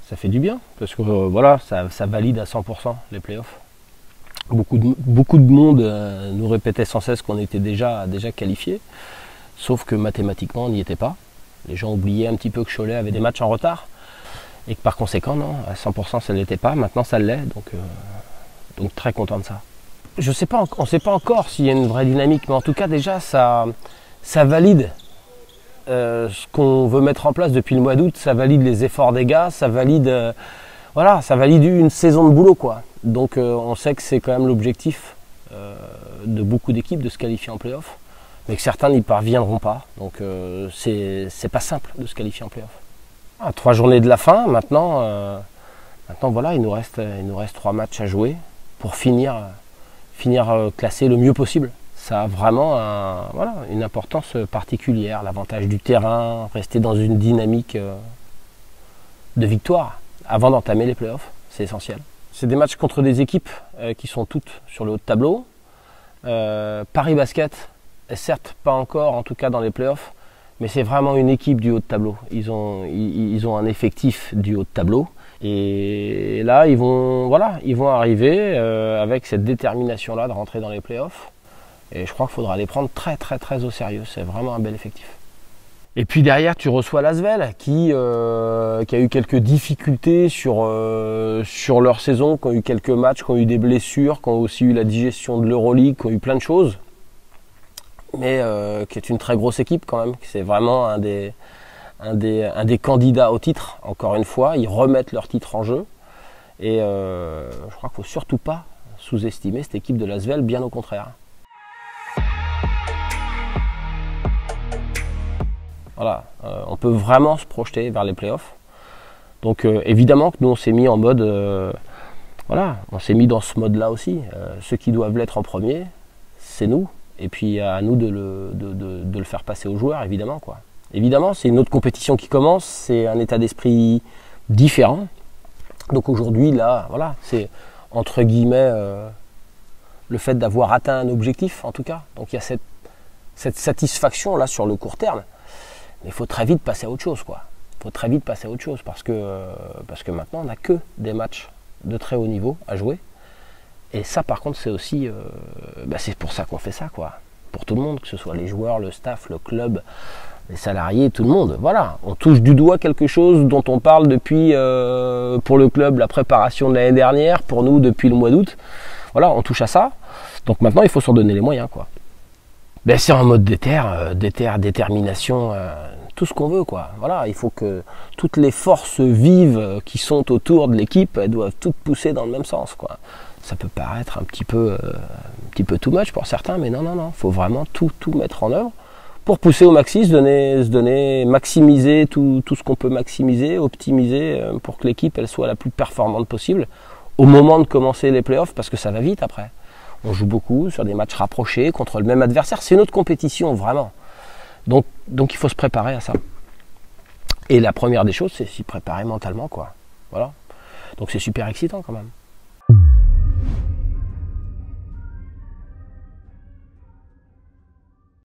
Ça fait du bien, parce que voilà, ça valide à 100% les playoffs. Beaucoup de monde nous répétait sans cesse qu'on était déjà qualifiés, sauf que mathématiquement on n'y était pas. Les gens oubliaient un petit peu que Cholet avait des matchs en retard, et que par conséquent, non, à 100% ça ne l'était pas, maintenant ça l'est, donc très content de ça. Je sais pas, on ne sait pas encore s'il y a une vraie dynamique, mais en tout cas déjà ça valide ce qu'on veut mettre en place depuis le mois d'août, ça valide les efforts des gars, ça valide, voilà, ça valide une saison de boulot, quoi. Donc on sait que c'est quand même l'objectif de beaucoup d'équipes de se qualifier en play-off, mais que certains n'y parviendront pas. Donc c'est pas simple de se qualifier en play-off. À 3 journées de la fin, maintenant voilà, il nous reste 3 matchs à jouer pour finir classé le mieux possible. Ça a vraiment une importance particulière, l'avantage du terrain, rester dans une dynamique de victoire avant d'entamer les playoffs, c'est essentiel. C'est des matchs contre des équipes qui sont toutes sur le haut de tableau. Paris Basket est certes pas encore, en tout cas dans les playoffs, mais c'est vraiment une équipe du haut de tableau. Ils ont un effectif du haut de tableau. Et là, ils vont arriver avec cette détermination-là de rentrer dans les playoffs. Et je crois qu'il faudra les prendre très au sérieux. C'est vraiment un bel effectif. Et puis derrière, tu reçois l'Asvel qui a eu quelques difficultés sur leur saison, qui ont eu quelques matchs, qui ont eu des blessures, qui ont aussi eu la digestion de l'Euroleague, qui ont eu plein de choses. Mais qui est une très grosse équipe quand même. C'est vraiment un des candidats au titre. Encore une fois, ils remettent leur titre en jeu. Et je crois qu'il ne faut surtout pas sous-estimer cette équipe de l'Asvel, bien au contraire. Voilà, on peut vraiment se projeter vers les playoffs. Donc évidemment que nous on s'est mis en mode, on s'est mis dans ce mode-là aussi. Ceux qui doivent l'être en premier, c'est nous. Et puis à nous de le faire passer aux joueurs, évidemment, quoi. Évidemment, c'est une autre compétition qui commence, c'est un état d'esprit différent. Donc aujourd'hui, là, voilà, c'est entre guillemets le fait d'avoir atteint un objectif, en tout cas. Donc il y a cette satisfaction là sur le court terme. Mais il faut très vite passer à autre chose, quoi. Il faut très vite passer à autre chose parce que maintenant, on n'a que des matchs de très haut niveau à jouer. Et ça, par contre, c'est aussi, c'est pour ça qu'on fait ça, quoi. Pour tout le monde, que ce soit les joueurs, le staff, le club, les salariés, tout le monde. Voilà, on touche du doigt quelque chose dont on parle depuis, pour le club, la préparation de l'année dernière, pour nous, depuis le mois d'août. Voilà, on touche à ça. Donc maintenant, il faut s'en donner les moyens, quoi. Ben, c'est en mode détermination, tout ce qu'on veut, quoi. Voilà, il faut que toutes les forces vives qui sont autour de l'équipe, elles doivent toutes pousser dans le même sens, quoi. Ça peut paraître un petit peu too much pour certains, mais non, il faut vraiment tout mettre en œuvre pour pousser au maxi, se donner, maximiser tout ce qu'on peut maximiser, optimiser pour que l'équipe elle soit la plus performante possible au moment de commencer les playoffs, parce que ça va vite après. On joue beaucoup sur des matchs rapprochés contre le même adversaire. C'est une autre compétition, vraiment. Donc il faut se préparer à ça. Et la première des choses, c'est s'y préparer mentalement, quoi. Voilà. Donc c'est super excitant quand même.